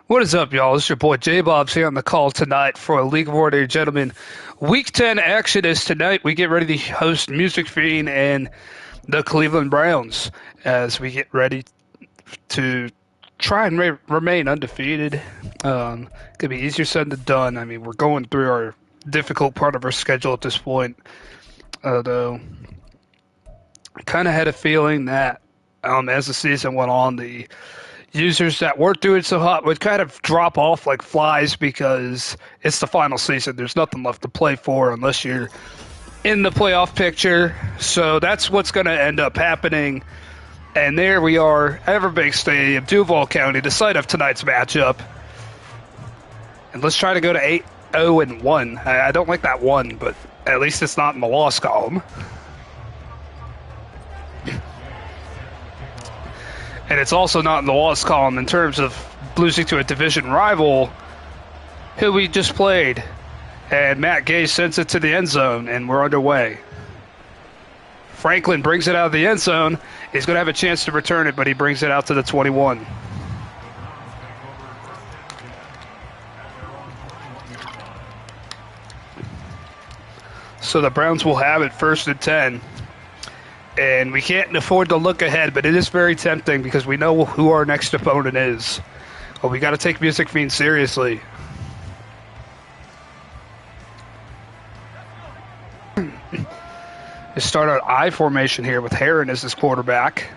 What is up, y'all? It's your boy J Bob's here on the call tonight for a League of Ordinary Gentlemen. Week 10 action is tonight. We get ready to host Music Fiend and the Cleveland Browns as we get ready to try and remain undefeated. Could be easier said than done. I mean, we're going through our difficult part of our schedule at this point. Although, I kind of had a feeling that as the season went on, the users that weren't doing so hot would kind of drop off like flies because it's the final season. There's nothing left to play for unless you're in the playoff picture. So that's what's going to end up happening. And there we are, Everbank Stadium, Duval County, the site of tonight's matchup. And let's try to go to 8-0-1. I don't like that one, but at least it's not in the loss column. And it's also not in the loss column in terms of losing to a division rival who we just played. And Matt Gay sends it to the end zone, and we're underway. Franklin brings it out of the end zone. He's going to have a chance to return it, but he brings it out to the 21. So the Browns will have it 1st and 10. And we can't afford to look ahead, but it is very tempting because we know who our next opponent is. But we got to take Music Fiend seriously. They start out I formation here with Heron as his quarterback.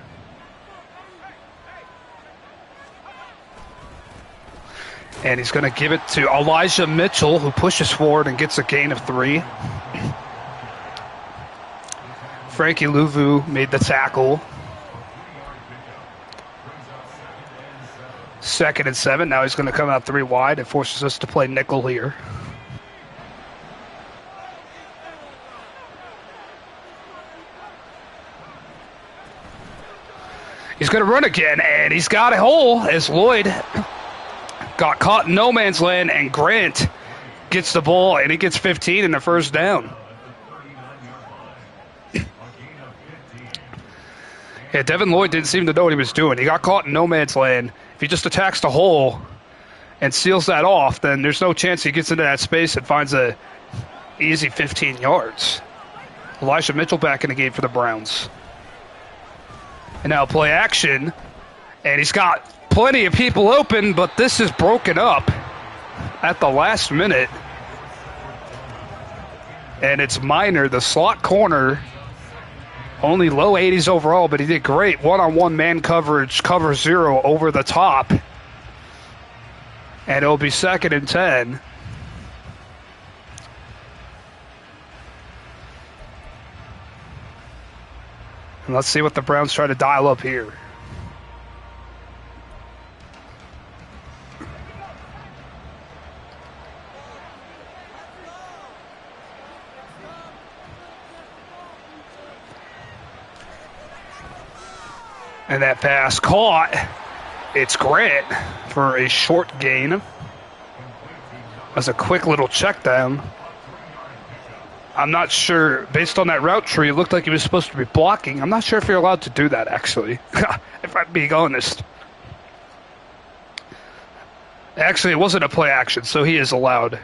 And he's going to give it to Elijah Mitchell, who pushes forward and gets a gain of 3. Frankie Louvu made the tackle. 2nd and 7. Now he's going to come out 3 wide. It forces us to play nickel here. He's going to run again, and he's got a hole as Lloyd got caught in no man's land, and Grant gets the ball, and he gets 15 in the first down. Yeah, Devin Lloyd didn't seem to know what he was doing. He got caught in no man's land. If he just attacks the hole and seals that off, then there's no chance he gets into that space and finds a easy 15 yards. Elijah Mitchell back in the game for the Browns. And now play action. And he's got plenty of people open, but this is broken up at the last minute. And it's Minor, the slot corner. Only low 80s overall, but he did great. One-on-one man coverage, cover 0 over the top. And it'll be 2nd and 10. And let's see what the Browns try to dial up here. And that pass caught. It's Grant for a short gain. That's a quick little check down. I'm not sure, based on that route tree, it looked like he was supposed to be blocking. I'm not sure if you're allowed to do that, actually, if I'm being honest. Actually, it wasn't a play action, so he is allowed.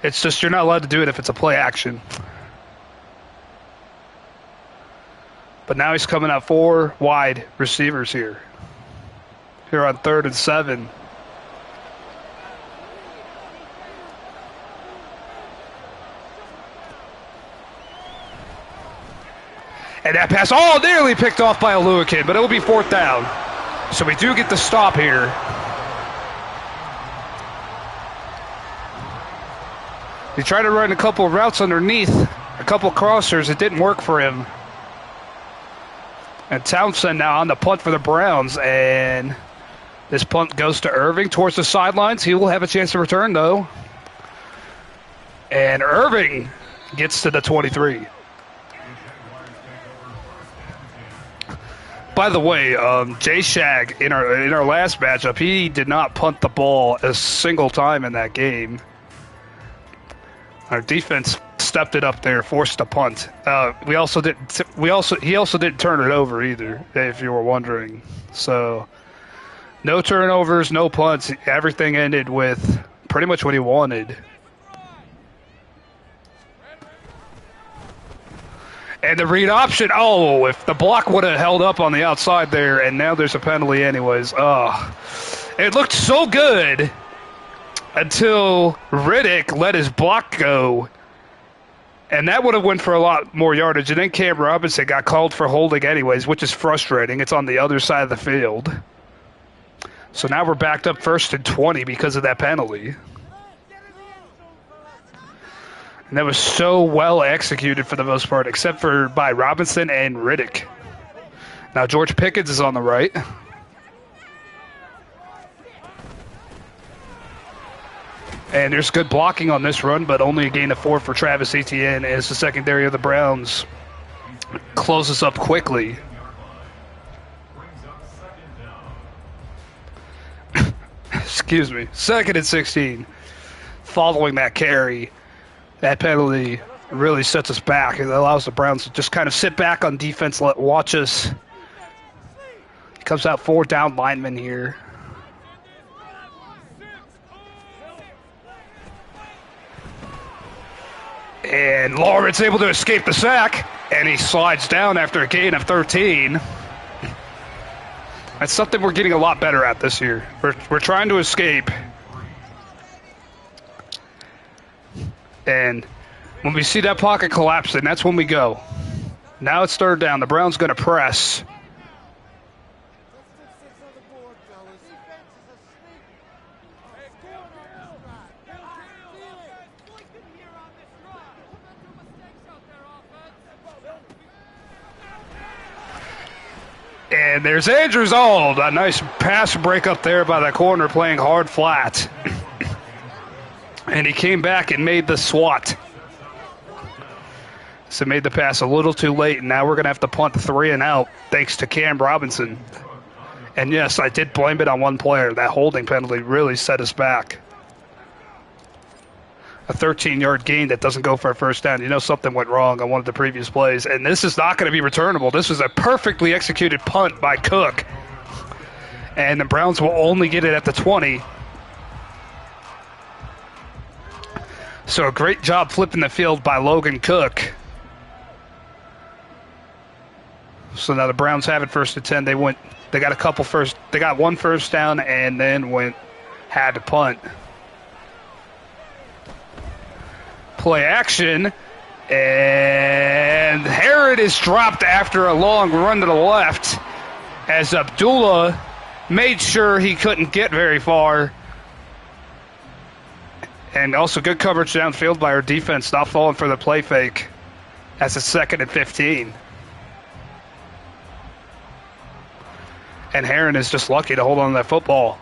It's just you're not allowed to do it if it's a play action. But now he's coming out 4 wide receivers here. Here on 3rd and 7. And that pass, nearly picked off by Aluakin, but it'll be 4th down. So we do get the stop here. He tried to run a couple of routes underneath, a couple crossers. It didn't work for him. And Townsend now on the punt for the Browns, and this punt goes to Irving towards the sidelines. He will have a chance to return, though. And Irving gets to the 23. By the way, Jay Shag, in our last matchup, he did not punt the ball a single time in that game. Our defense stepped it up there, forced a punt. He also didn't turn it over either, if you were wondering. So No turnovers, no punts. Everything ended with pretty much what he wanted. And the read option, oh, if the block would have held up on the outside there, and now there's a penalty anyways. Oh, it looked so good until Riddick let his block go. And that would have went for a lot more yardage. And then Cam Robinson got called for holding anyways, which is frustrating. It's on the other side of the field. So now we're backed up 1st and 20 because of that penalty. And that was so well executed for the most part, except for by Robinson and Riddick. Now George Pickens is on the right. And there's good blocking on this run, but only a gain of 4 for Travis Etienne as the secondary of the Browns closes up quickly. Excuse me. 2nd and 16. Following that carry, that penalty really sets us back. It allows the Browns to just kind of sit back on defense, watch us. He comes out 4 down linemen here. And Lawrence able to escape the sack, and he slides down after a gain of 13. That's something we're getting a lot better at this year. We're trying to escape. And when we see that pocket collapsing, that's when we go. Now it's 3rd down. The Browns going to press. And there's Andrews. Oh, a nice pass break up there by the corner, playing hard flat. And he came back and made the swat. So made the pass a little too late, and now we're going to have to punt 3 and out thanks to Cam Robinson. And yes, I did blame it on one player. That holding penalty really set us back. A 13-yard gain that doesn't go for a 1st down. You know something went wrong on one of the previous plays. And this is not going to be returnable. This was a perfectly executed punt by Cook. And the Browns will only get it at the 20. So a great job flipping the field by Logan Cook. So now the Browns have it 1st and 10. They got they got 1 first down and then had to punt. Play action, and Herod is dropped after a long run to the left as Abdullah made sure he couldn't get very far. And also good coverage downfield by our defense, not falling for the play fake as it's 2nd and 15. And Heron is just lucky to hold on to that football.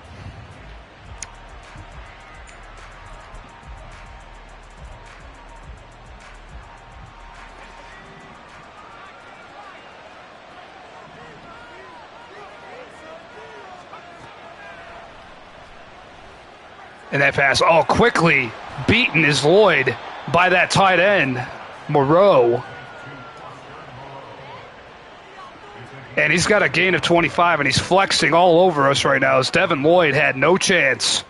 And that pass, quickly beaten is Lloyd by that tight end, Moreau. And he's got a gain of 25, and he's flexing all over us right now as Devin Lloyd had no chance.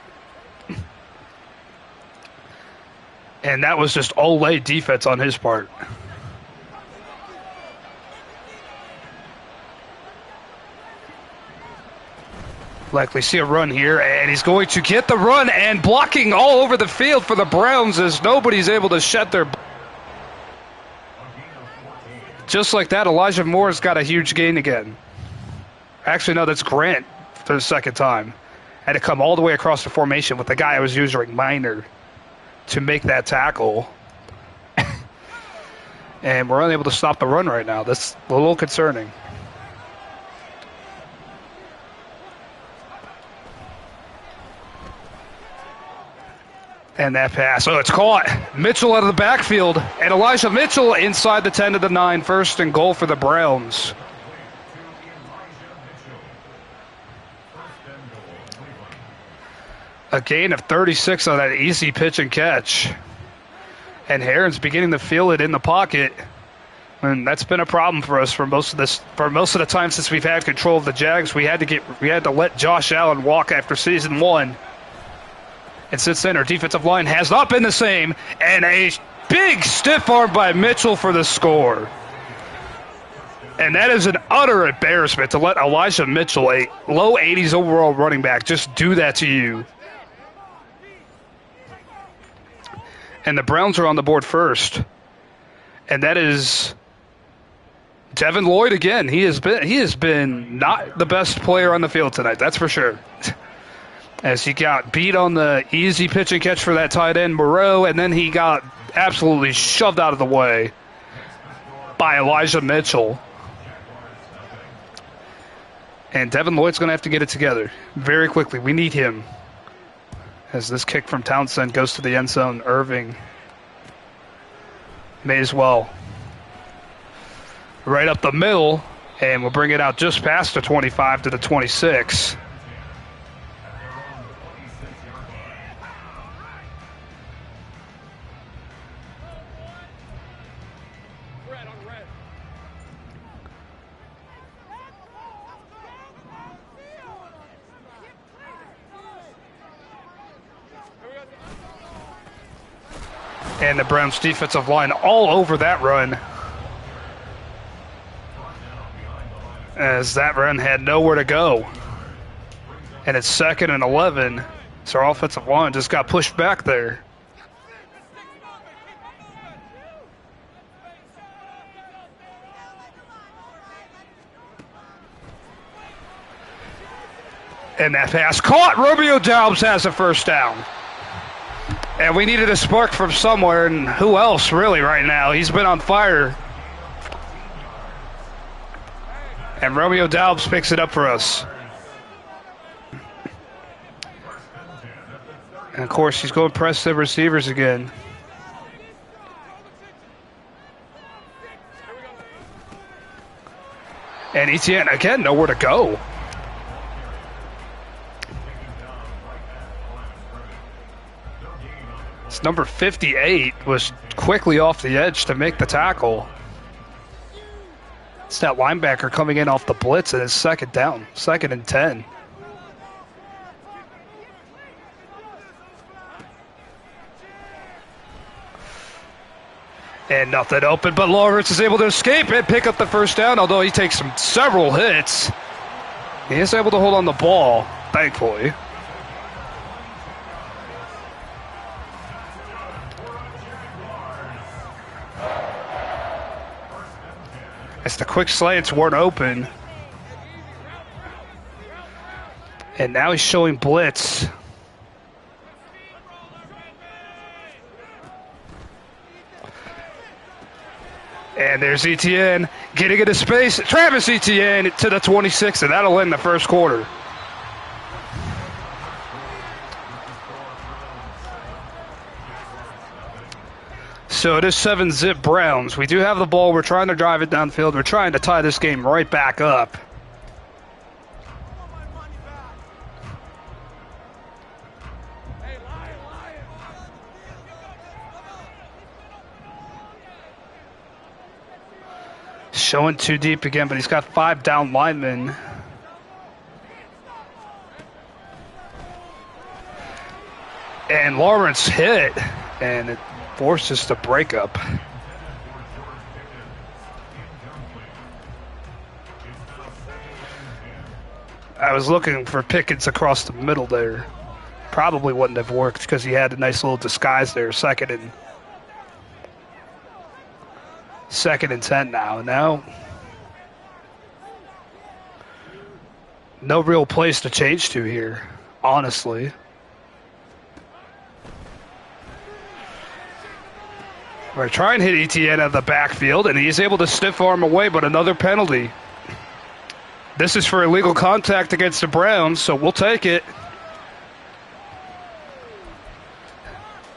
And that was just Olay defense on his part. Likely see a run here, and he's going to get the run, and blocking all over the field for the Browns as nobody's able to shut their... Just like that, Elijah Moore's got a huge gain again. Actually, no, that's Grant for the 2nd time. Had to come all the way across the formation with the guy I was using, Minor, to make that tackle. And we're unable to stop the run right now. That's a little concerning. And that pass, it's caught. Mitchell out of the backfield, and Elijah Mitchell inside the 10 to the 9, 1st and goal for the Browns. A gain of 36 on that easy pitch and catch. And Heron's beginning to feel it in the pocket. And that's been a problem for us for most of the time since we've had control of the Jags. We had to let Josh Allen walk after season 1. And since then, our defensive line has not been the same. And a big stiff arm by Mitchell for the score. And that is an utter embarrassment to let Elijah Mitchell, a low 80s overall running back, just do that to you. And the Browns are on the board first. And that is Devin Lloyd again. He has been not the best player on the field tonight, that's for sure. As he got beat on the easy pitch and catch for that tight end, Moreau, and then he got absolutely shoved out of the way by Elijah Mitchell. And Devin Lloyd's going to have to get it together very quickly. We need him. As this kick from Townsend goes to the end zone, Irving may as well. Right up the middle, and we'll bring it out just past the 25 to the 26. And the Browns defensive line all over that run, as that run had nowhere to go. And it's 2nd and 11, so our offensive line just got pushed back there. And that pass caught. Romeo Doubs has a first down. And we needed a spark from somewhere, and who else really right now? He's been on fire. And Romeo Doubs picks it up for us. And of course, he's going to press the receivers again. And Etienne, again, nowhere to go. It's number 58 was quickly off the edge to make the tackle. It's that linebacker coming in off the blitz, and it's 2nd down, 2nd and 10. And nothing open, but Lawrence is able to escape and pick up the first down, although he takes several hits. He is able to hold on the ball, thankfully. As the quick slants weren't open. And now he's showing blitz. And there's Etienne getting into space. Travis Etienne to the 26, and that'll end the first quarter. So it is 7-zip Browns. We do have the ball. We're trying to drive it downfield. We're trying to tie this game right back up. Showing too deep again, but he's got 5 down linemen. And Lawrence hit, and it forces the breakup. I was looking for Pickens across the middle there. Probably wouldn't have worked because he had a nice little disguise there. 2nd and 10 now. Now, no real place to change to here, honestly. We're trying to hit Etienne out of the backfield, and he's able to stiff arm away, but another penalty. This is for illegal contact against the Browns, so we'll take it.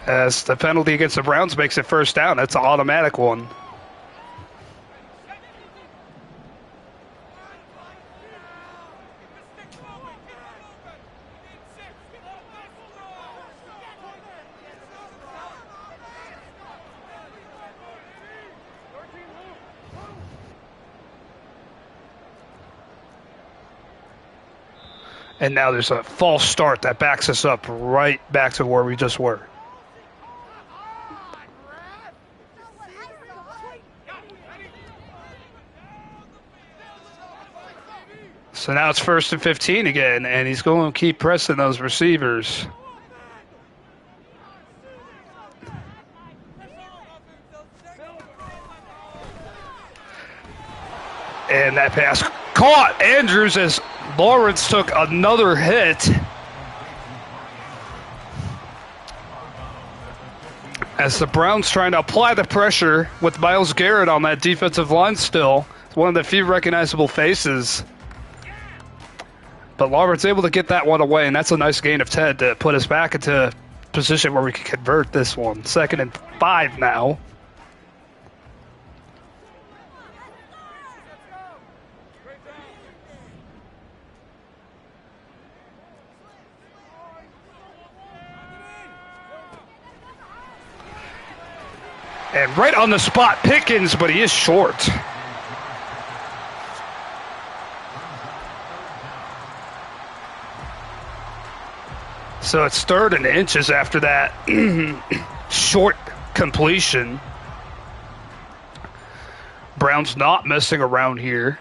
As the penalty against the Browns makes it first down. That's an automatic one. And now there's a false start that backs us up right back to where we just were. So now it's 1st and 15 again, and he's going to keep pressing those receivers. And that pass caught Andrews as Lawrence took another hit. As the Browns trying to apply the pressure with Myles Garrett on that defensive line still. It's one of the few recognizable faces. But Lawrence able to get that one away, and that's a nice gain of 10 to put us back into a position where we can convert this one. 2nd and 5 now. And right on the spot, Pickens, but he is short. So it's 3rd and inches after that short completion. Brown's not messing around here.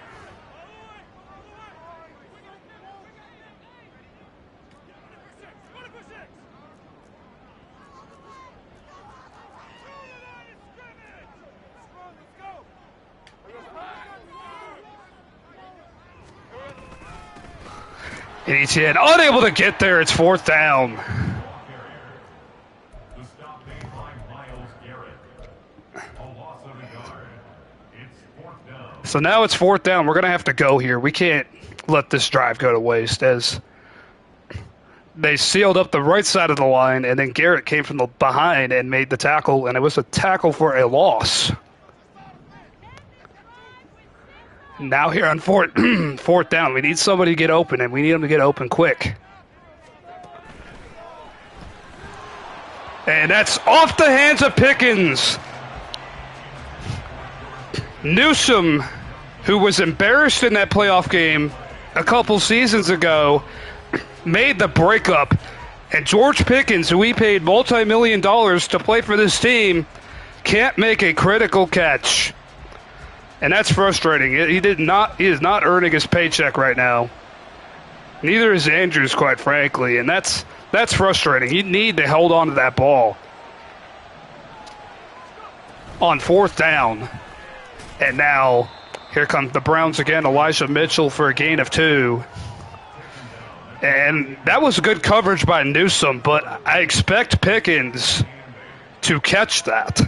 And ETN unable to get there. It's 4th down. So now it's 4th down. We're going to have to go here. We can't let this drive go to waste as they sealed up the right side of the line, and then Garrett came from the behind and made the tackle, and it was a tackle for a loss. Now here on 4th down, we need somebody to get open, and we need them to get open quick. And that's off the hands of Pickens. Newsome, who was embarrassed in that playoff game a couple seasons ago, made the breakup. And George Pickens, who we paid multi-million dollars to play for this team, can't make a critical catch. And that's frustrating. He is not earning his paycheck right now. Neither is Andrews, quite frankly, and that's frustrating. You need to hold on to that ball. On 4th down. And now here comes the Browns again. Elijah Mitchell for a gain of 2. And that was good coverage by Newsome, but I expect Pickens to catch that.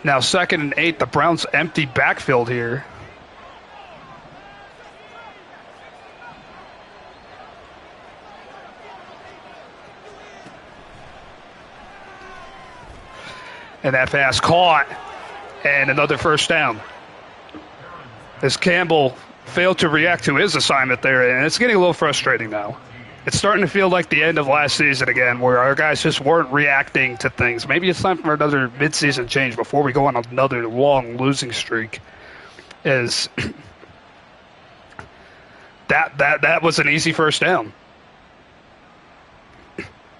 Now 2nd and 8, the Browns empty backfield here. And that pass caught, and another 1st down. As Campbell failed to react to his assignment there, and it's getting a little frustrating now. It's starting to feel like the end of last season again, where our guys just weren't reacting to things. Maybe it's time for another midseason change before we go on another long losing streak. Is that was an easy 1st down.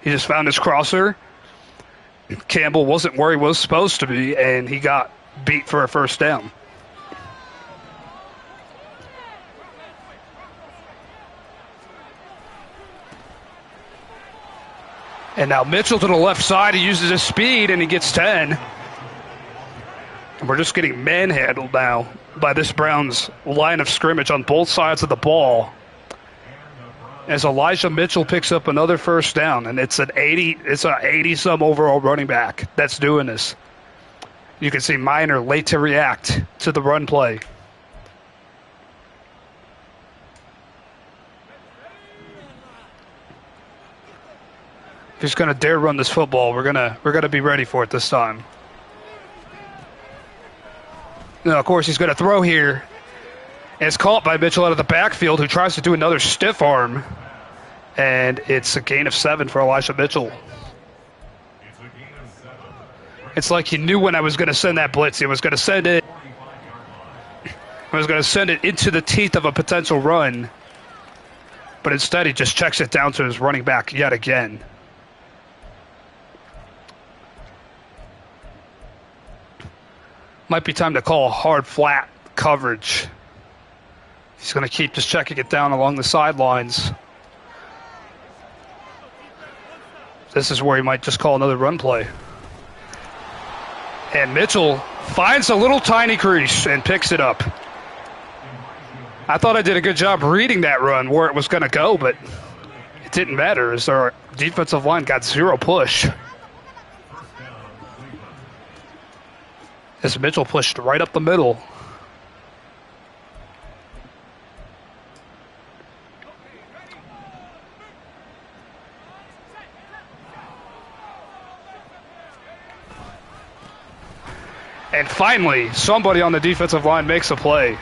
He just found his crosser. Campbell wasn't where he was supposed to be, and he got beat for a 1st down. And now Mitchell to the left side. He uses his speed, and he gets 10. And we're just getting manhandled now by this Browns line of scrimmage on both sides of the ball. As Elijah Mitchell picks up another 1st down, and it's an 80-some overall running back that's doing this. You can see Minor late to react to the run play. If he's going to dare run this football, we're gonna be ready for it this time. Now, of course, he's going to throw here. And it's caught by Mitchell out of the backfield, who tries to do another stiff arm. And it's a gain of 7 for Elijah Mitchell. It's like he knew when I was going to send that blitz. He was going to send it. I was going to send it into the teeth of a potential run. But instead, he just checks it down to his running back yet again. Might be time to call a hard, flat coverage. He's going to keep just checking it down along the sidelines. This is where he might just call another run play. And Mitchell finds a little tiny crease and picks it up. I thought I did a good job reading that run where it was going to go, but it didn't matter as our defensive line got 0 push. As Mitchell pushed right up the middle. And finally, somebody on the defensive line makes a play.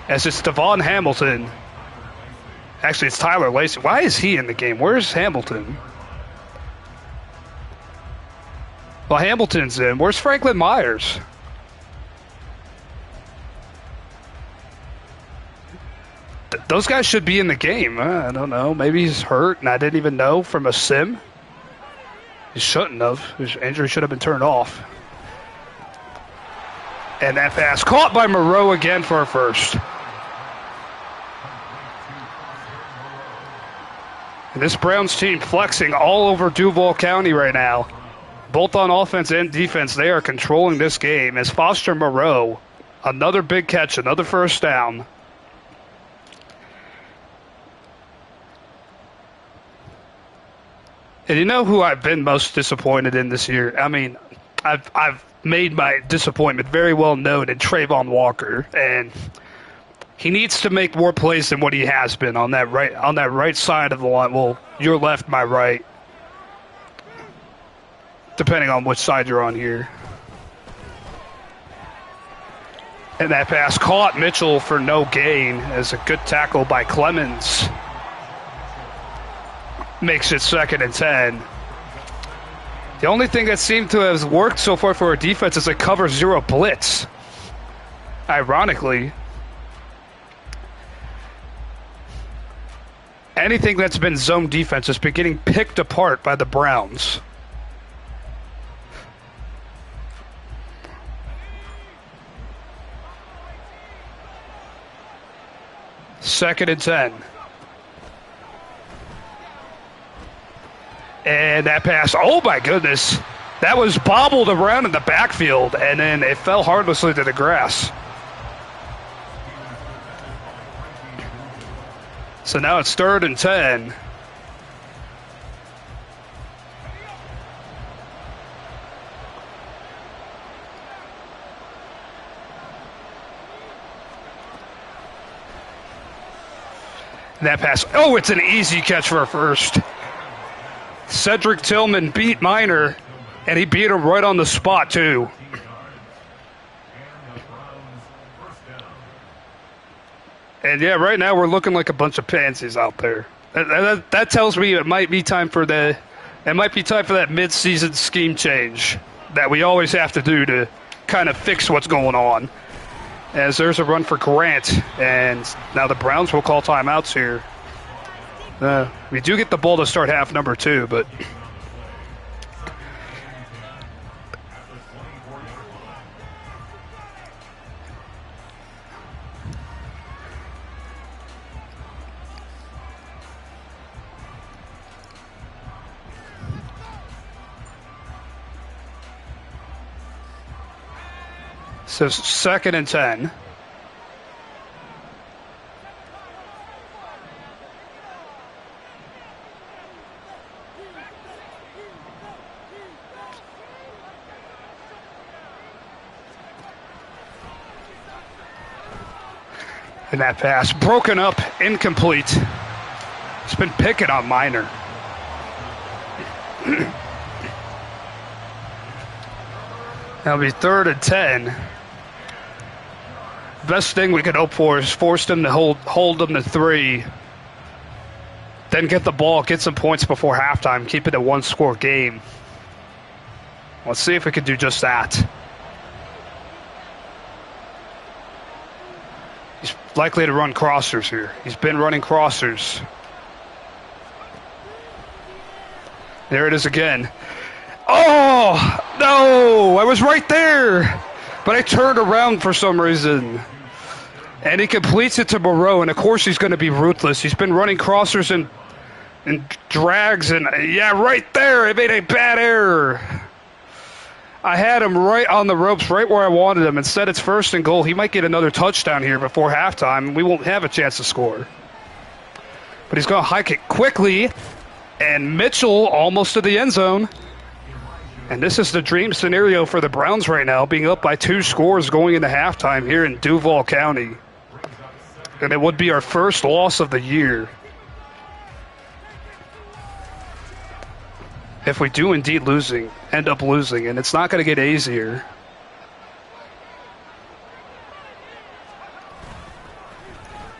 As it's Devon Hamilton. Actually, it's Tyler Lacey. Why is he in the game? Where's Hamilton? Well, Hamilton's in. Where's Franklin Myers? Those guys should be in the game. I don't know. Maybe he's hurt, and I didn't even know from a sim. He shouldn't have. His injury should have been turned off. And that pass caught by Moreau again for a first. And this Browns team flexing all over Duval County right now. Both on offense and defense, they are controlling this game as Foster Moreau, another big catch, another first down. And you know who I've been most disappointed in this year? I mean, I've made my disappointment very well known in Trayvon Walker, and he needs to make more plays than what he has been on that right side of the line. Well, your left, my right, depending on which side you're on here. And that pass caught Mitchell for no gain as a good tackle by Clemens makes it 2nd and 10. The only thing that seemed to have worked so far for our defense is a cover 0 blitz. Ironically, anything that's been zone defense has been getting picked apart by the Browns. Second and 10. And that pass, oh my goodness, that was bobbled around in the backfield, and then it fell harmlessly to the grass. So now it's 3rd and 10. And that pass, oh, it's an easy catch for a first. Cedric Tillman beat Miner, and he beat him right on the spot, too. And yeah, right now we're looking like a bunch of pansies out there. That tells me it might be time for that mid-season scheme change that we always have to do to kind of fix what's going on. As there's a run for Grant, and now the Browns will call timeouts here. We do get the ball to start half number 2, but so 2nd and 10. And that pass broken up, incomplete. It's been picking on Miner. That'll be 3rd and 10. Best thing we could hope for is force them to hold them to 3. then get the ball, get some points before halftime, keep it a one-score game. Let's see if we can do just that. He's likely to run crossers here. He's been running crossers. There it is again. Oh, no, I was right there. But I turned around for some reason. And he completes it to Moreau, and of course he's going to be ruthless. He's been running crossers and drags, and yeah, right there, I made a bad error. I had him right on the ropes, right where I wanted him. Instead, it's 1st and goal. He might get another touchdown here before halftime, and we won't have a chance to score. But he's going to hike it quickly, and Mitchell almost to the end zone. And this is the dream scenario for the Browns right now, being up by 2 scores going into halftime here in Duval County. And it would be our first loss of the year. If we do indeed end up losing, and it's not going to get easier.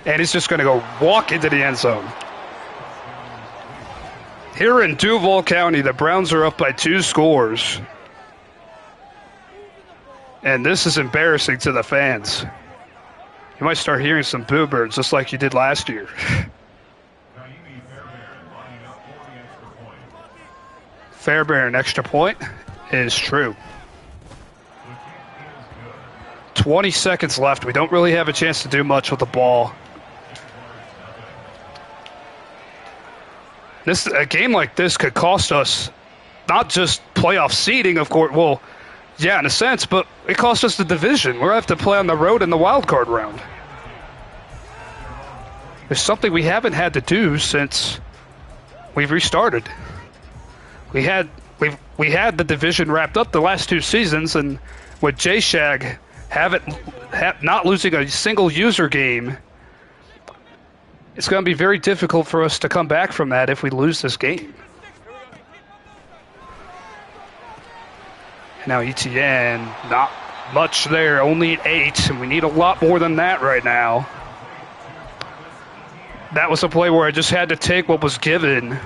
And he's just going to go walk into the end zone. Here in Duval County, the Browns are up by 2 scores. And this is embarrassing to the fans. You might start hearing some boo birds just like you did last year. Fairbairn extra point is true. 20 seconds left. We don't really have a chance to do much with the ball. A game like this could cost us not just playoff seeding, of course. Well, yeah, in a sense, but it cost us the division. We're going to have to play on the road in the wild card round. It's something we haven't had to do since we've restarted. We had the division wrapped up the last 2 seasons, and with J-Shag not losing a single user game, it's going to be very difficult for us to come back from that if we lose this game. Now ETN, not much there, only 8, and we need a lot more than that right now. That was a play where I just had to take what was given.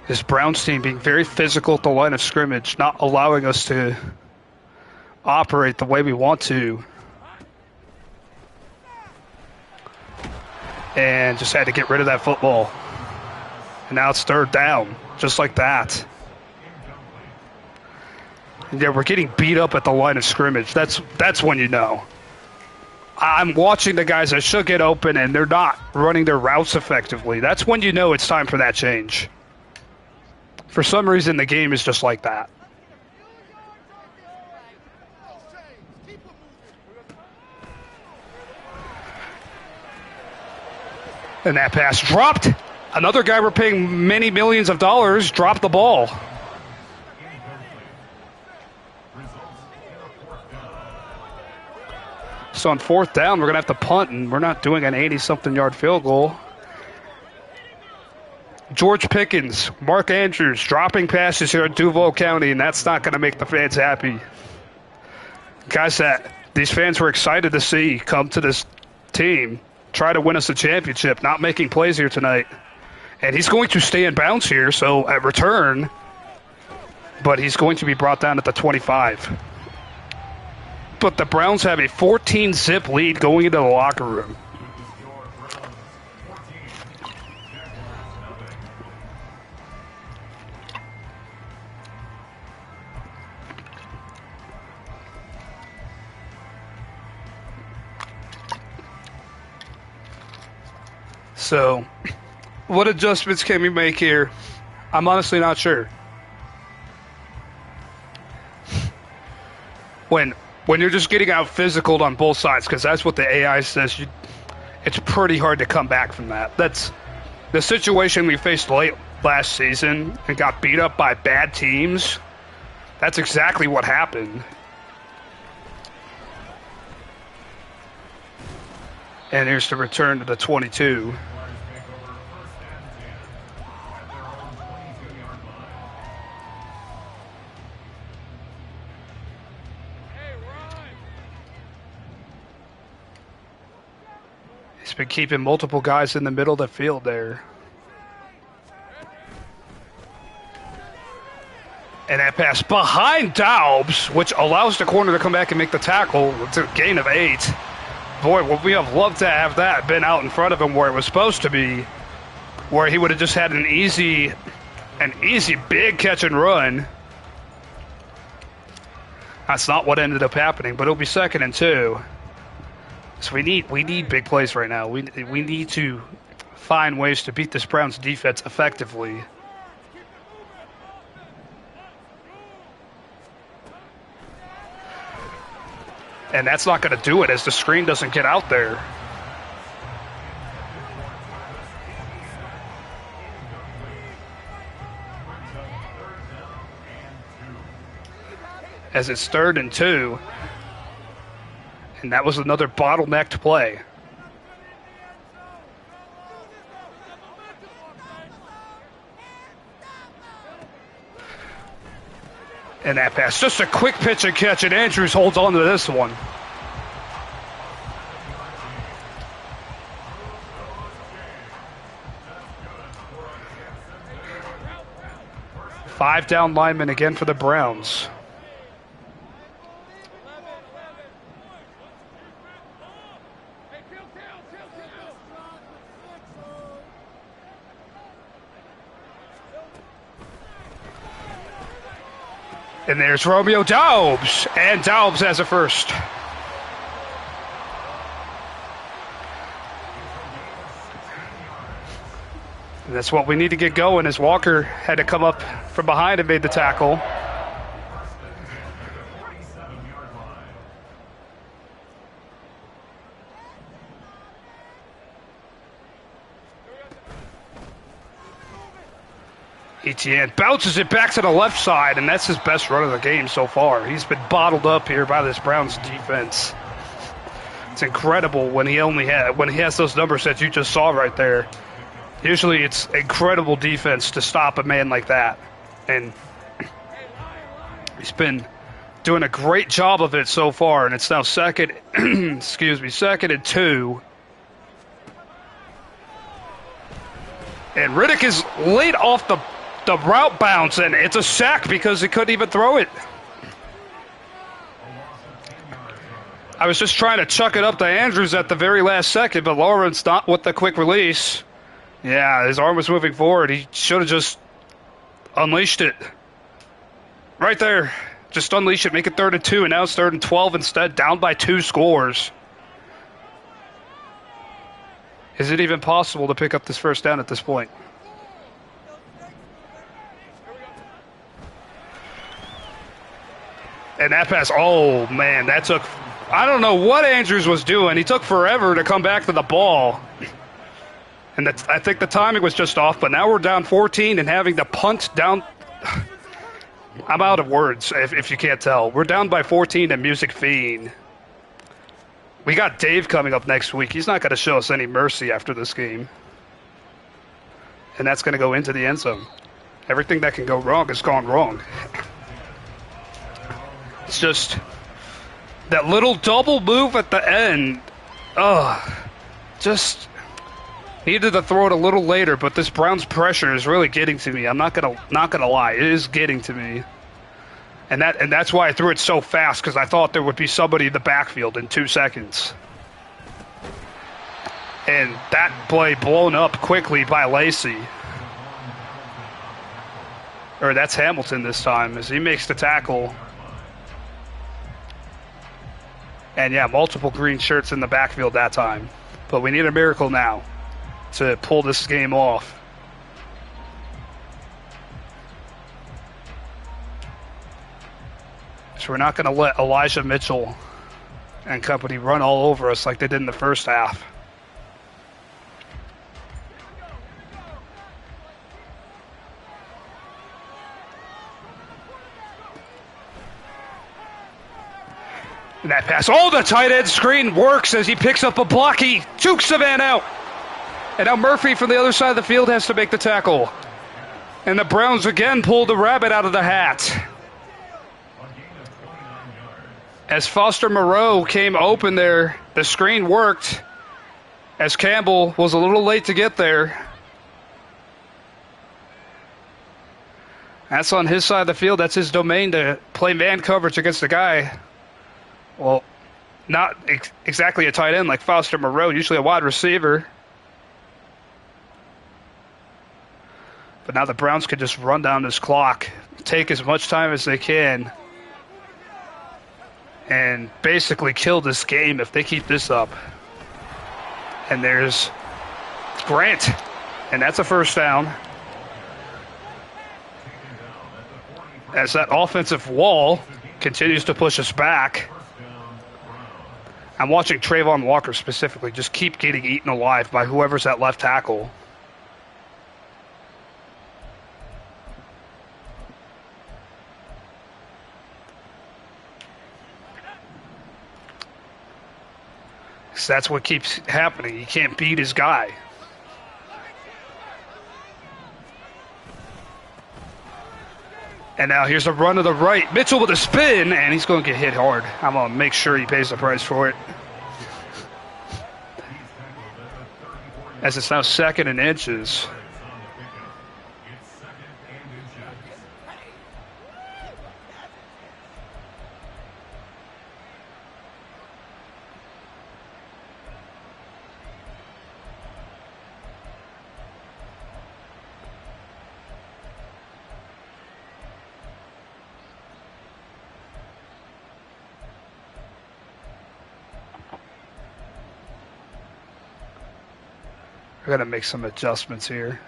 This Browns team being very physical at the line of scrimmage, not allowing us to operate the way we want to. And just had to get rid of that football. And now it's 3rd down, just like that. And yeah, we're getting beat up at the line of scrimmage. That's when you know. I'm watching the guys that should get open, and they're not running their routes effectively. That's when you know it's time for that change. For some reason, the game is just like that. And that pass dropped. Another guy we're paying many millions of dollars dropped the ball. So on 4th down, we're going to have to punt, and we're not doing an 80-something yard field goal. George Pickens, Mark Andrews dropping passes here in Duval County, and that's not going to make the fans happy. Guys that these fans were excited to see come to this team, try to win us a championship, not making plays here tonight. And he's going to stay in bounds here, so at return, but he's going to be brought down at the 25. But the Browns have a 14-zip lead going into the locker room. So, what adjustments can we make here? I'm honestly not sure. When you're just getting out physical on both sides, because that's what the AI says, it's pretty hard to come back from that. That's the situation we faced late last season and got beat up by bad teams. That's exactly what happened. And here's the return to the 22. been keeping multiple guys in the middle of the field there. And that pass behind Daubs, which allows the corner to come back and make the tackle. It's a gain of 8. Boy, would we have loved to have that been out in front of him where it was supposed to be, where he would have just had an easy big catch and run. That's not what ended up happening, but it'll be 2nd and 2. So we need big plays right now. We need to find ways to beat this Browns defense effectively. And that's not going to do it as the screen doesn't get out there. As it's 3rd and 2. And that was another bottlenecked play. And that pass, just a quick pitch and catch, and Andrews holds on to this one. Five down linemen again for the Browns. And there's Romeo Daubs, and Daubs has a first. And that's what we need to get going, as Walker had to come up from behind and made the tackle. Etienne bounces it back to the left side, and that's his best run of the game so far. He's been bottled up here by this Browns defense. It's incredible when he has those numbers that you just saw right there. Usually it's incredible defense to stop a man like that. And he's been doing a great job of it so far, and it's now 2nd and 2. And Riddick is late off the route bounce, and it's a sack because he couldn't even throw it. I was just trying to chuck it up to Andrews at the very last second, but Lawrence not with the quick release. Yeah, his arm was moving forward. He should have just unleashed it. Right there. Just unleash it, make it 3rd and 2, and now it's 3rd and 12 instead, down by 2 scores. Is it even possible to pick up this first down at this point? And that pass, oh man, that took, I don't know what Andrews was doing. He took forever to come back to the ball. And I think the timing was just off, but now we're down 14 and having to punt down. I'm out of words if you can't tell. We're down by 14 at Music Fiend. We got Dave coming up next week. He's not going to show us any mercy after this game. And that's going to go into the end zone. Everything that can go wrong has gone wrong. It's just that little double move at the end. Just needed to throw it a little later, but this Browns pressure is really getting to me. I'm not gonna lie, it is getting to me, and that's why I threw it so fast, because I thought there would be somebody in the backfield in 2 seconds, and that play blown up quickly by Lacey. Or that's Hamilton this time as he makes the tackle. And yeah, multiple green shirts in the backfield that time. But we need a miracle now to pull this game off. So we're not going to let Elijah Mitchell and company run all over us like they did in the first half. And that pass, the tight end screen works as he picks up a block. He jukes the man out. And now Murphy from the other side of the field has to make the tackle. And the Browns again pulled the rabbit out of the hat. As Foster Moreau came open there, the screen worked. as Campbell was a little late to get there. That's on his side of the field. That's his domain to play man coverage against the guy. Well, not exactly a tight end like Foster Moreau, usually a wide receiver. But now the Browns could just run down this clock, take as much time as they can, and basically kill this game if they keep this up. And there's Grant, and that's a first down. As that offensive wall continues to push us back. I'm watching Trayvon Walker specifically just keep getting eaten alive by whoever's at left tackle. So that's what keeps happening. He can't beat his guy. And now here's a run to the right. Mitchell with a spin, and he's going to get hit hard. I'm going to make sure he pays the price for it. As it's now 2nd and inches. I got to make some adjustments here.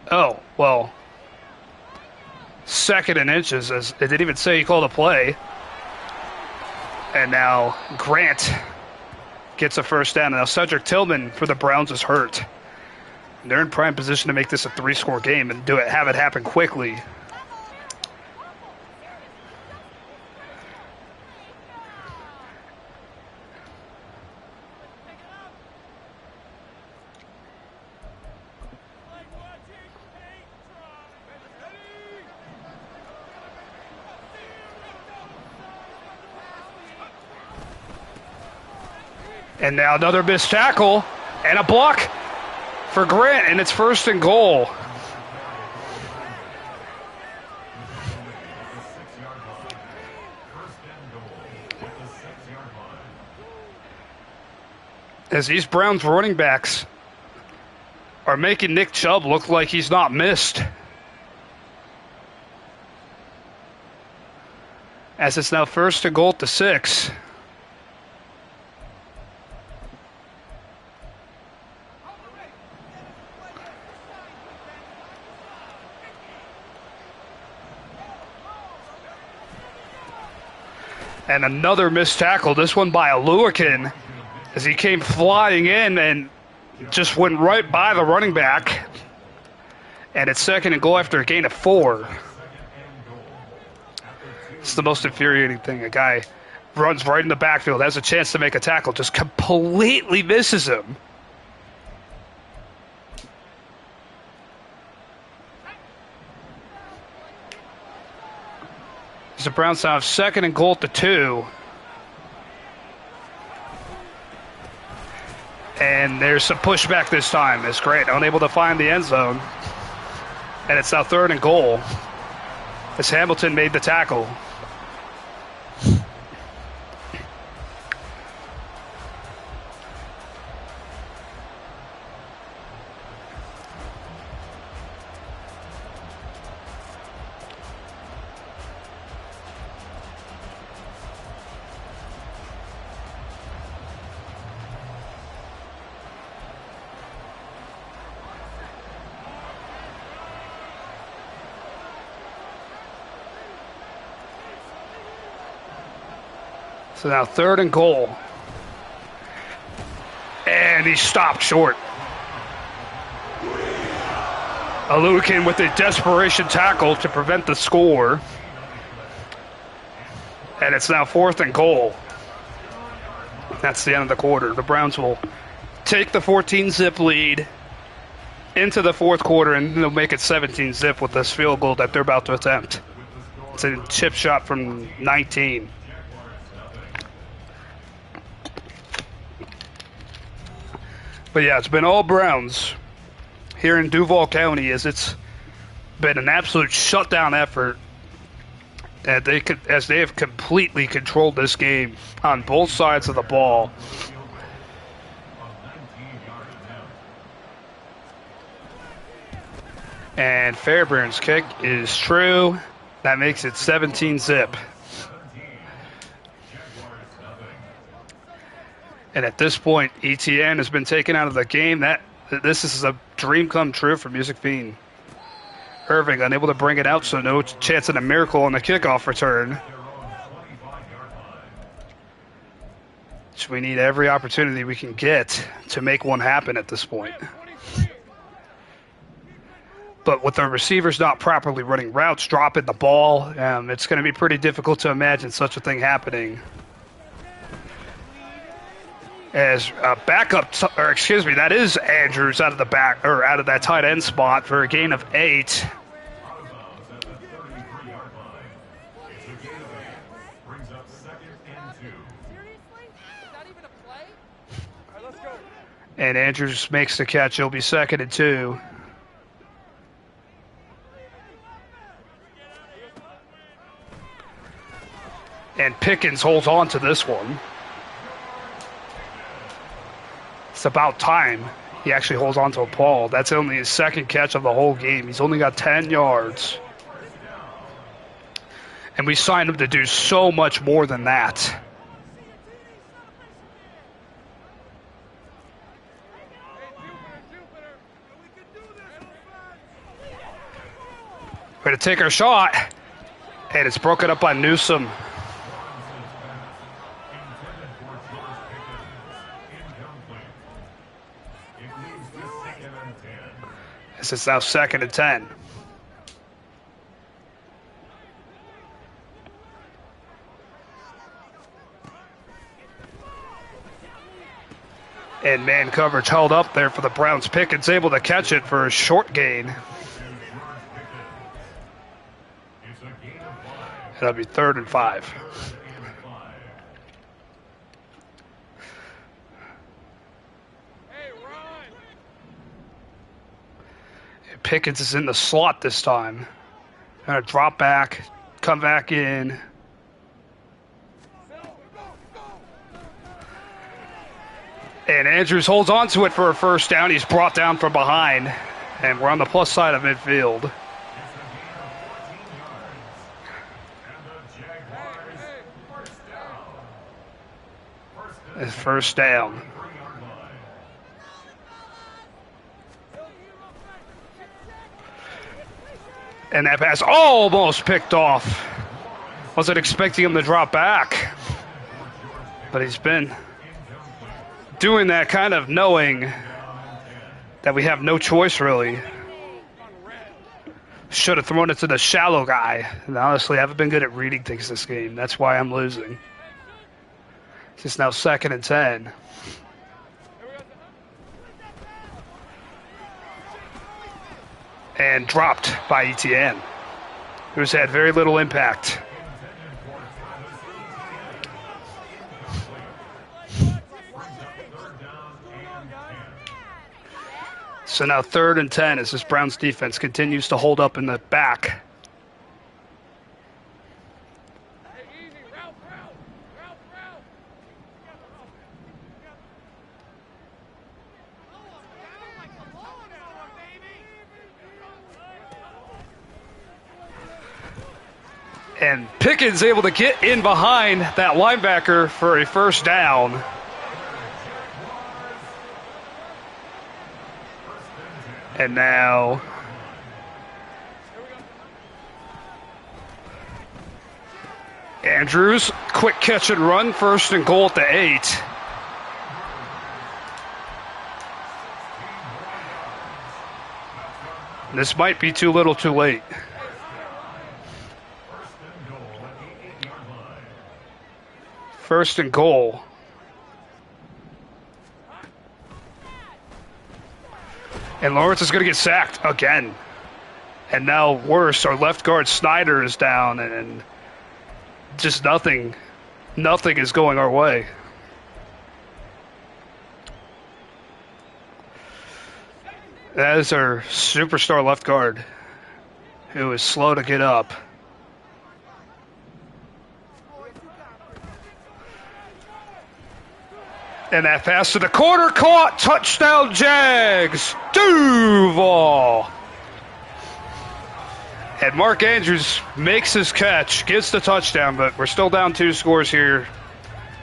Oh, well. 2nd and inches. As it didn't even say he called a play. And now Grant gets a first down. Now Cedric Tillman for the Browns is hurt. And they're in prime position to make this a 3-score game and have it happen quickly. And now another missed tackle and a block for Grant, and it's 1st and goal. As these Browns running backs are making Nick Chubb look like he's not missed. As it's now 1st and goal at the 6. And another missed tackle, this one by Aluakin, as he came flying in and just went right by the running back. And it's 2nd and goal after a gain of 4. It's the most infuriating thing. A guy runs right in the backfield, has a chance to make a tackle, just completely misses him. The Browns now have 2nd and goal at the 2. And there's some pushback this time. It's Grant unable to find the end zone. And it's now 3rd and goal as Hamilton made the tackle. So now 3rd and goal. And he stopped short. Aluakin with a desperation tackle to prevent the score. And it's now 4th and goal. That's the end of the quarter. The Browns will take the 14-zip lead into the 4th quarter, and they'll make it 17-zip with this field goal that they're about to attempt. It's a chip shot from 19. But yeah, it's been all Browns here in Duval County, as it's been an absolute shutdown effort. And they have completely controlled this game on both sides of the ball. And Fairbairn's kick is true. That makes it 17-zip. And at this point, ETN has been taken out of the game. This is a dream come true for Music Fiend. Irving unable to bring it out, so no chance at a miracle on the kickoff return. So we need every opportunity we can get to make one happen at this point. But with the receivers not properly running routes, dropping the ball, it's going to be pretty difficult to imagine such a thing happening. As a backup, that is Andrews out of that tight end spot for a gain of 8. And Andrews makes the catch. It'll be 2nd and 2. And Pickens holds on to this one. It's about time he actually holds on to a ball. That's only his 2nd catch of the whole game. He's only got 10 yards. And we signed him to do so much more than that. We're going to take our shot. And it's broken up by Newsom. This is now 2nd and 10. And man coverage held up there for the Browns. Pickens able to catch it for a short gain. That'll be 3rd and 5. Pickens is in the slot this time. Gonna drop back, come back in. And Andrews holds on to it for a first down. He's brought down from behind. And we're on the plus side of midfield. It's first down. And that pass almost picked off. Wasn't expecting him to drop back. But he's been doing that kind of knowing that we have no choice, really. Should have thrown it to the shallow guy. And honestly, I haven't been good at reading things this game. That's why I'm losing. It's now 2nd and 10. And dropped by ETN, who's had very little impact. So now 3rd and 10 as this Browns defense continues to hold up in the back. And Pickens able to get in behind that linebacker for a first down. And now Andrews, quick catch and run, 1st and goal at the 8. This might be too little too late. First and goal. And Lawrence is going to get sacked again. And now worse, our left guard Snyder is down, and just nothing is going our way. That is our superstar left guard, who is slow to get up. And that pass to the corner, caught, touchdown Jags, Duval. And Mark Andrews makes his catch, gets the touchdown, but we're still down 2 scores here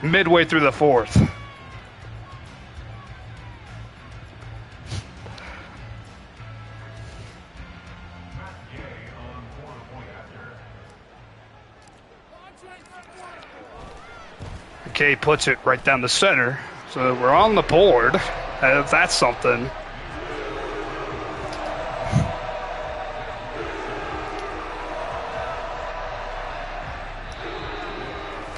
midway through the 4th. McKay puts it right down the center. So we're on the board. That's something.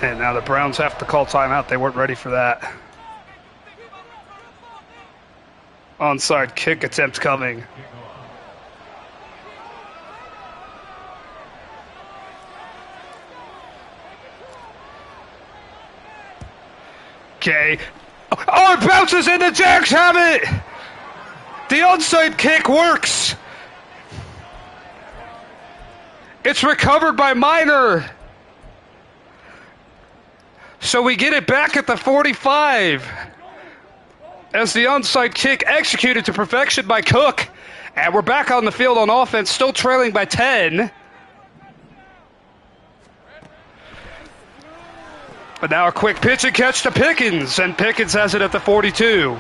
And now the Browns have to call timeout. They weren't ready for that. Onside kick attempt coming. Okay. Oh, it bounces in. The Jags have it. The onside kick works. It's recovered by Minor. So we get it back at the 45 as the onside kick executed to perfection by Cook. And we're back on the field on offense, still trailing by 10. But now a quick pitch and catch to Pickens, and Pickens has it at the 42.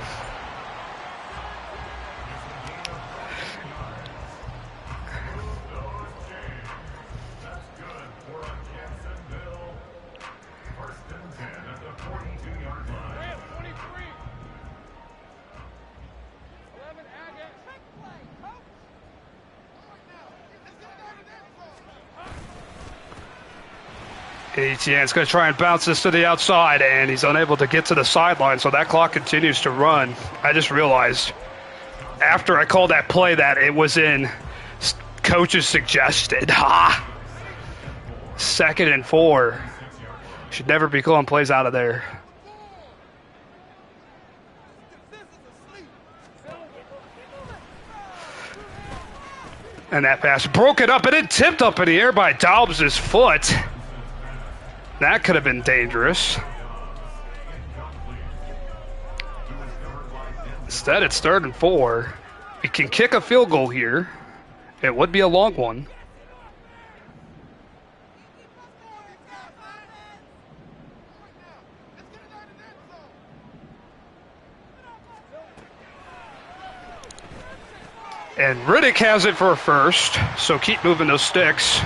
Etienne's going to try and bounce this to the outside, and he's unable to get to the sideline, so that clock continues to run. I just realized after I called that play that it was in coach's suggested. Ha! 2nd and 4. Should never be calling plays out of there. And that pass broken up and then tipped up in the air by Dobbs' foot. That could have been dangerous. Instead, it's 3rd and 4. We can kick a field goal here. It would be a long one. And Riddick has it for a first, so keep moving those sticks.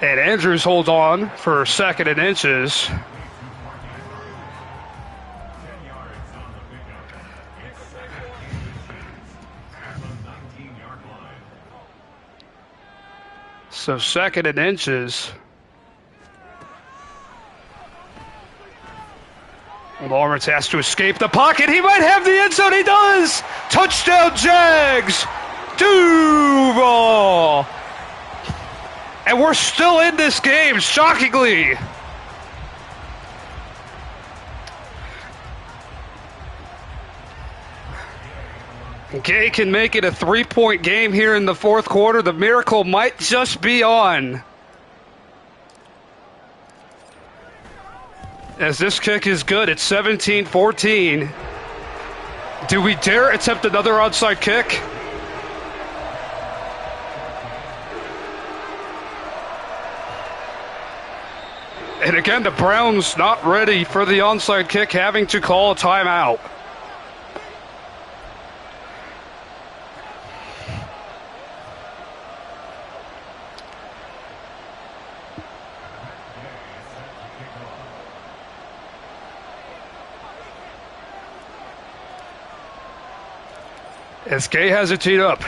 And Andrews holds on for 2nd and inches. So 2nd and inches. Lawrence has to escape the pocket. He might have the end zone. He does. Touchdown Jags. Duval. And we're still in this game, shockingly. Gay can make it a 3-point game here in the 4th quarter. The miracle might just be on. As this kick is good, it's 17-14. Do we dare attempt another onside kick? And again, the Browns not ready for the onside kick, having to call a timeout. As Gay has it teed up.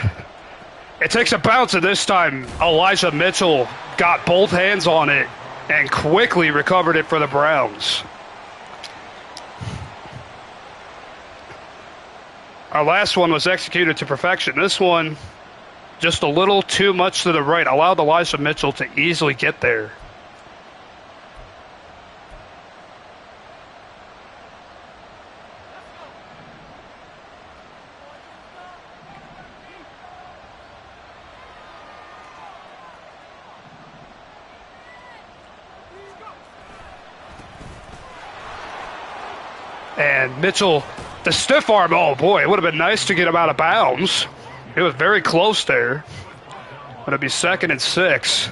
It takes a bounce, and this time Elijah Mitchell got both hands on it and quickly recovered it for the Browns. Our last one was executed to perfection. This one, just a little too much to the right, allowed Elijah Mitchell to easily get there. And Mitchell, the stiff arm, oh boy, it would have been nice to get him out of bounds. It was very close there. It'll be 2nd and 6.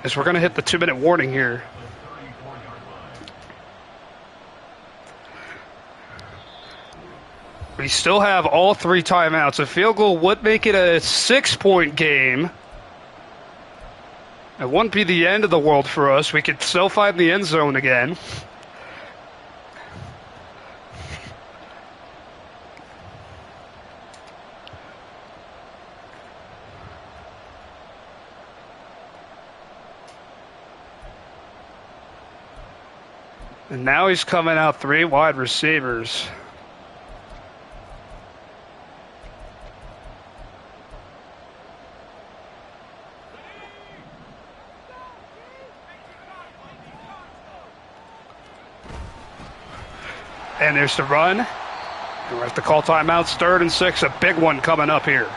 As we're going to hit the 2-minute warning here. We still have all 3 timeouts. A field goal would make it a 6-point game. It wouldn't be the end of the world for us. We could still find the end zone again. And now he's coming out 3 wide receivers. And there's the run. And we have to call timeouts. 3rd and 6, a big one coming up here.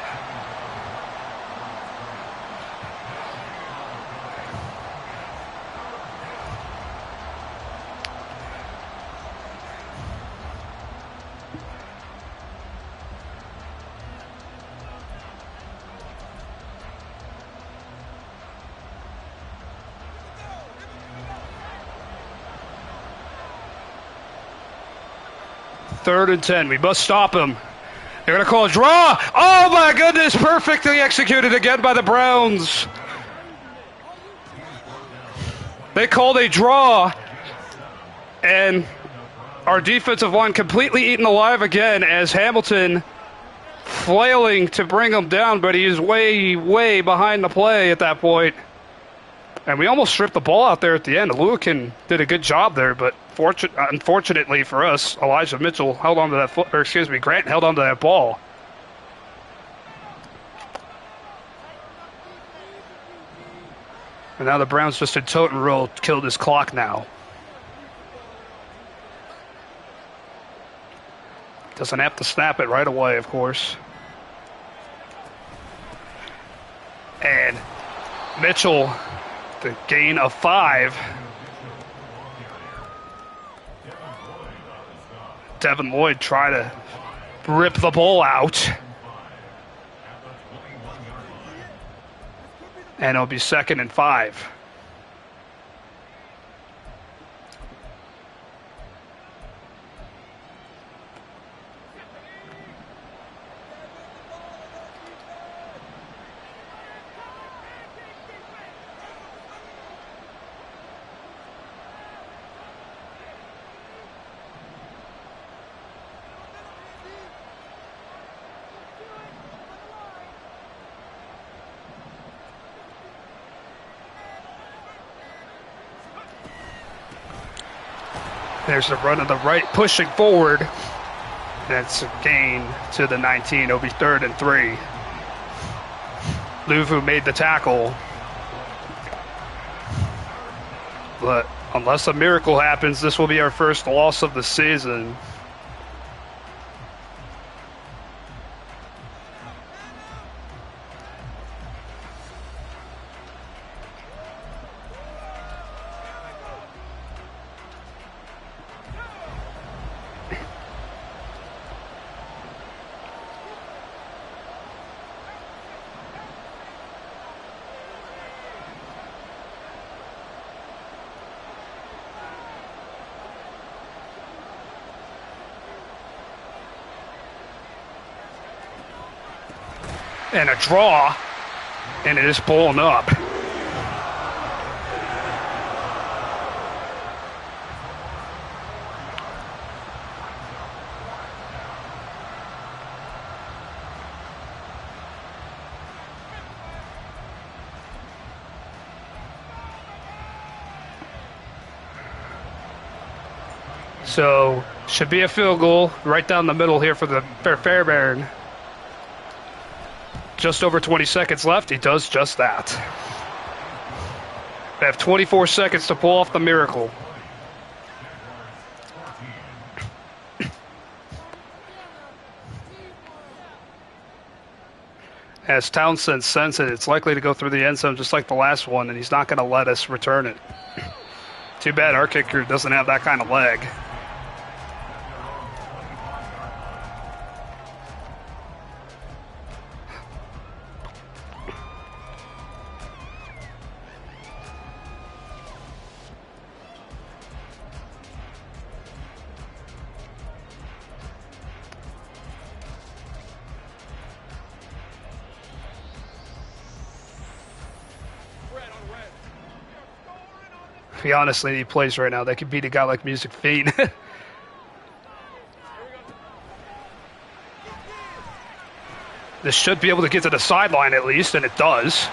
Third and 10. We must stop him. They're going to call a draw. Oh, my goodness. Perfectly executed again by the Browns. They called a draw. And our defensive line completely eaten alive again as Hamilton flailing to bring him down, but he is way, way behind the play at that point. And we almost stripped the ball out there at the end. Luakin did a good job there, but unfortunately for us, Elijah Mitchell held on to that Grant held on to that ball. And now the Browns just in tote and roll killed his clock now. Doesn't have to snap it right away, of course. And Mitchell, the gain of 5. Devin Lloyd try to rip the ball out. And it'll be 2nd and 5. There's the run on the right, pushing forward. That's a gain to the 19. It'll be 3rd and 3. Luvu made the tackle. But unless a miracle happens, this will be our first loss of the season. And a draw, and it is pulling up. So, should be a field goal right down the middle here for the Fairbairn. Just over 20 seconds left. He does just that. They have 24 seconds to pull off the miracle. As Townsend sends it, it's likely to go through the end zone just like the last one, and he's not going to let us return it. Too bad our kicker doesn't have that kind of leg. If he honestly need plays right now, they could beat a guy like Music Fiend. This should be able to get to the sideline at least, and it does.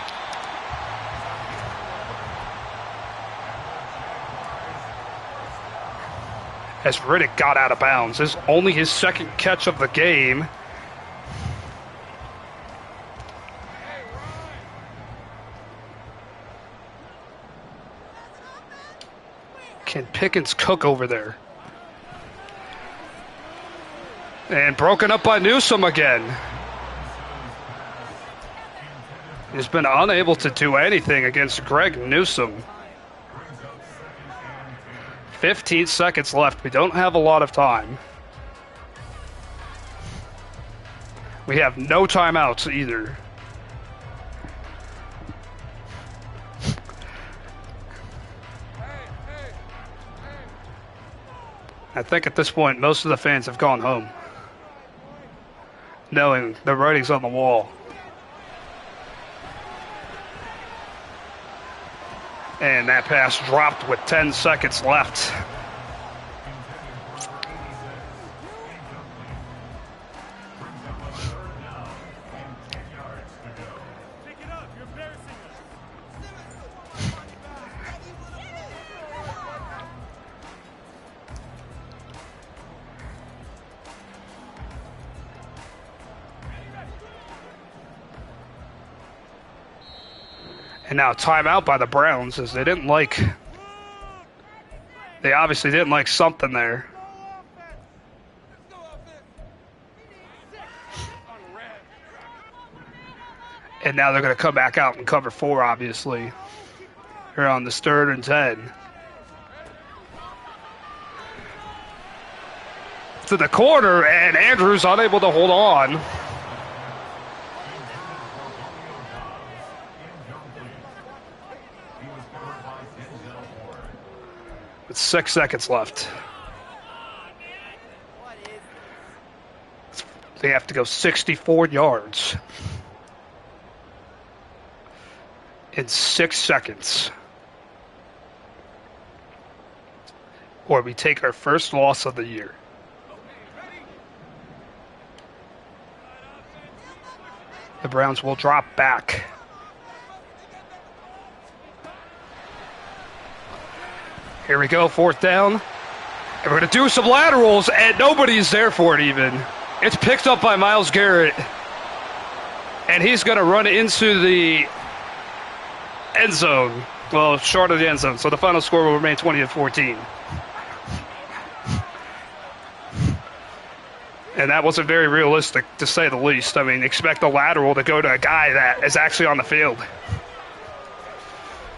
As Riddick got out of bounds. This is only his second catch of the game. Can Pickens cook over there? And broken up by Newsome again. He's been unable to do anything against Greg Newsome. 15 seconds left. We don't have a lot of time. We have no timeouts either. I think at this point, most of the fans have gone home, knowing the writing's on the wall. And that pass dropped with 10 seconds left. And now timeout by the Browns, as they obviously didn't like something there. And now they're going to come back out and cover 4, obviously. Here on this 3rd and 10. To the corner, and Andrews unable to hold on. With 6 seconds left. They have to go 64 yards in 6 seconds, or we take our first loss of the year. The Browns will drop back. Here we go, 4th down. And we're going to do some laterals, and nobody's there for it even. It's picked up by Myles Garrett. And he's going to run into the end zone. Well, short of the end zone. So the final score will remain 20-14. And that wasn't very realistic, to say the least. I mean, expect a lateral to go to a guy that is actually on the field.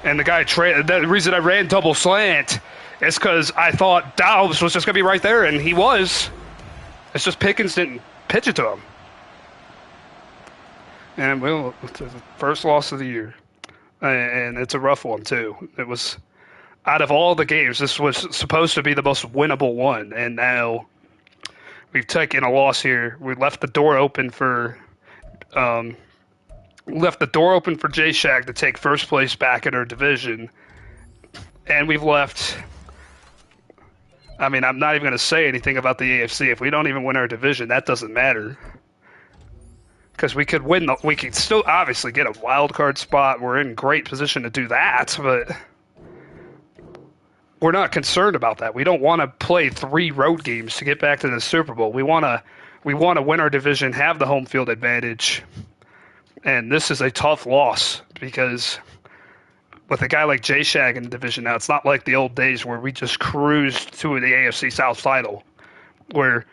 And the guy, the reason I ran double slant is because I thought Dobbs was just going to be right there, and he was. It's just Pickens didn't pitch it to him. And, well, it's the first loss of the year. And it's a rough one, too. It was, out of all the games, this was supposed to be the most winnable one. And now we've taken a loss here. We left the door open for Jay Shag to take first place back in our division. And we've left, I mean, I'm not even going to say anything about the AFC. If we don't even win our division, that doesn't matter. Because we could we could still obviously get a wild card spot. We're in great position to do that, but we're not concerned about that. We don't want to play 3 road games to get back to the Super Bowl. We want to win our division, have the home field advantage. And this is a tough loss because with a guy like Jay Shag in the division now, it's not like the old days where we just cruised to the AFC South title, where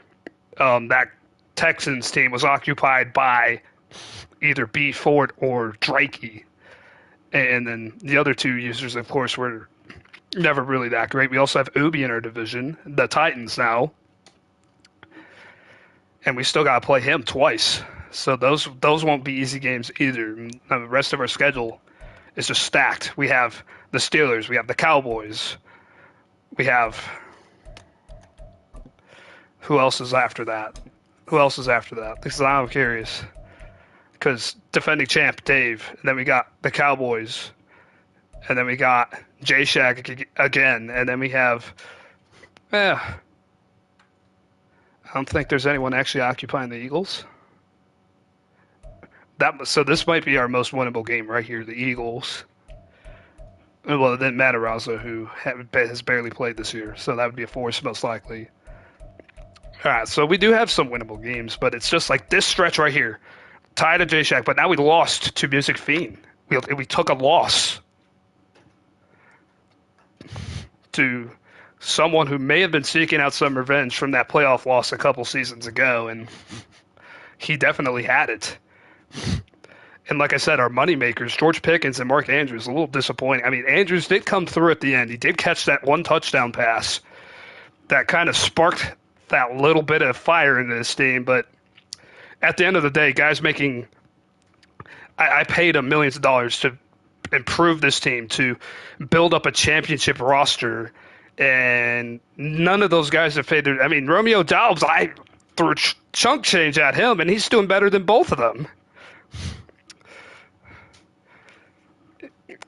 that Texans team was occupied by either B. Ford or Drakey. And then the other 2 users, of course, were never really that great. We also have Ubi in our division, the Titans now, and we still got to play him twice. So those won't be easy games either. The rest of our schedule is just stacked. We have the Steelers, we have the Cowboys, we have who else is after that? Who else is after that? Because I'm curious. Because defending champ Dave, and then we got the Cowboys, and then we got J Shaq again, and then we have. I don't think there's anyone actually occupying the Eagles. So this might be our most winnable game right here, the Eagles. Well, it didn't matter Raza, who has barely played this year, so that would be a force most likely. All right, so we do have some winnable games, but it's just like this stretch right here, tied to J Shack, but now we lost to Music Fiend. We took a loss to someone who may have been seeking out some revenge from that playoff loss a couple seasons ago, and he definitely had it. And like I said, our moneymakers, George Pickens and Mark Andrews, a little disappointing. I mean, Andrews did come through at the end. He did catch that one touchdown pass that kind of sparked that little bit of fire into this team. But at the end of the day, guys making – I paid them millions of dollars to improve this team, to build up a championship roster, and none of those guys have paid their – I mean, Romeo Doubs, I threw chunk change at him, and he's doing better than both of them.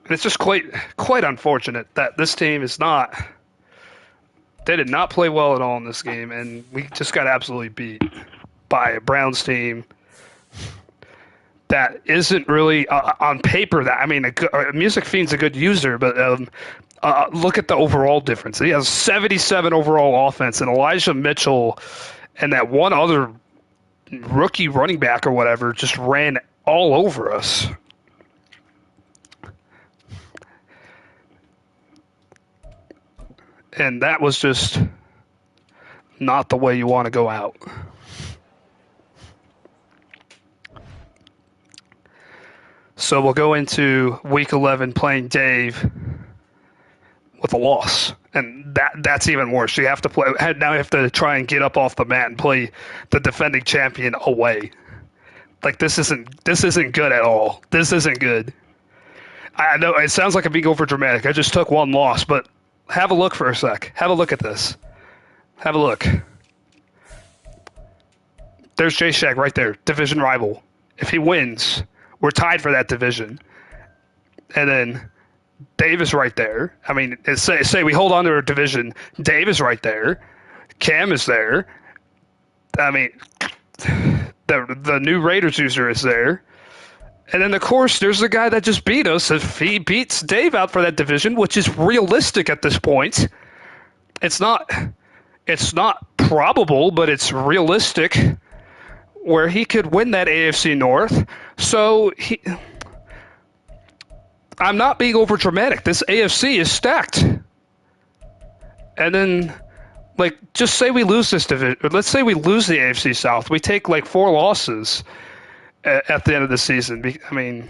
It's just quite unfortunate that this team is not. They did not play well at all in this game, and we just got absolutely beat by a Browns team that isn't really on paper. That I mean, Music Fiend's a good user, but look at the overall difference. He has 77 overall offense, and Elijah Mitchell and that one other rookie running back or whatever just ran all over us. And that was just not the way you want to go out. So we'll go into Week 11 playing Dave with a loss. And that's even worse. You have to play now. You have to try and get up off the mat and play the defending champion away. Like this isn't good at all. This isn't good. I know it sounds like I'm being over dramatic. I just took one loss, but have a look for a sec. Have a look at this. Have a look. There's J Shaq right there, division rival. If he wins, we're tied for that division. And then Dave is right there. I mean, say we hold on to our division. Dave is right there. Cam is there. I mean, the new Raiders user is there. And then, of course, there's the guy that just beat us. If he beats Dave out for that division, which is realistic at this point, it's not probable, but it's realistic where he could win that AFC North. So I'm not being over dramatic. This AFC is stacked. And then, like, just say we lose this division. Let's say we lose the AFC South. We take like 4 losses at the end of the season. I mean,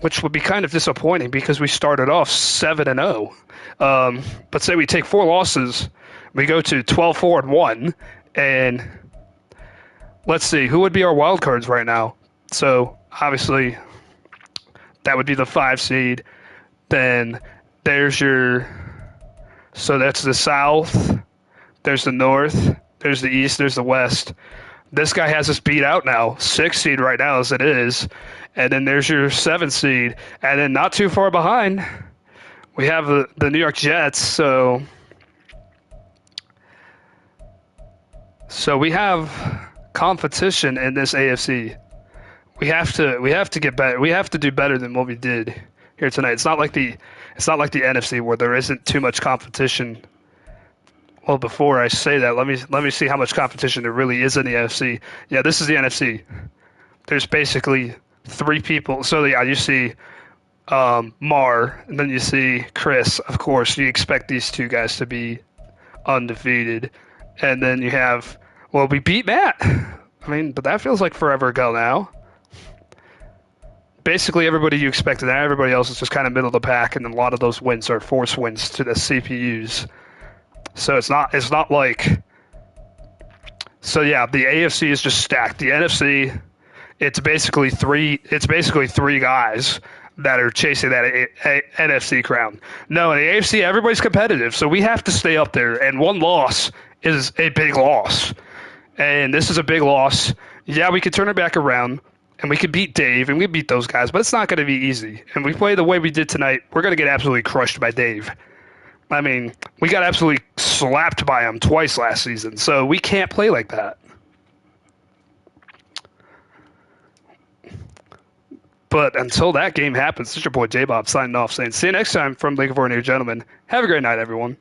which would be kind of disappointing because we started off 7-0. But say we take 4 losses, we go to 12-4-1, and let's see, who would be our wild cards right now? So obviously that would be the 5 seed. Then there's so that's the South, there's the North, there's the East, there's the West. This guy has us beat out now, 6 seed right now as it is. And then there's your 7 seed. And then not too far behind, we have the New York Jets. So we have competition in this AFC. We have to get better. We have to do better than what we did here tonight. It's not like the NFC where there isn't too much competition. Well, before I say that, let me see how much competition there really is in the NFC. Yeah, this is the NFC. There's basically 3 people. So yeah, you see Mar, and then you see Chris. Of course, you expect these 2 guys to be undefeated, and then you have we beat Matt. I mean, but that feels like forever ago now. basically everybody you expected, and everybody else is just kind of middle of the pack, and a lot of those wins are force wins to the CPUs. So it's not like. So yeah, the AFC is just stacked. The NFC, it's basically three guys that are chasing that NFC crown. No, in the AFC, everybody's competitive, so we have to stay up there. And one loss is a big loss, and this is a big loss. Yeah, we could turn it back around, and we could beat Dave, and we beat those guys, but it's not going to be easy. And we play the way we did tonight, we're going to get absolutely crushed by Dave. I mean, we got absolutely slapped by him twice last season, so we can't play like that. But until that game happens, this is your boy J Bob signing off saying, see you next time from League of Ordinary Gentlemen. Have a great night, everyone.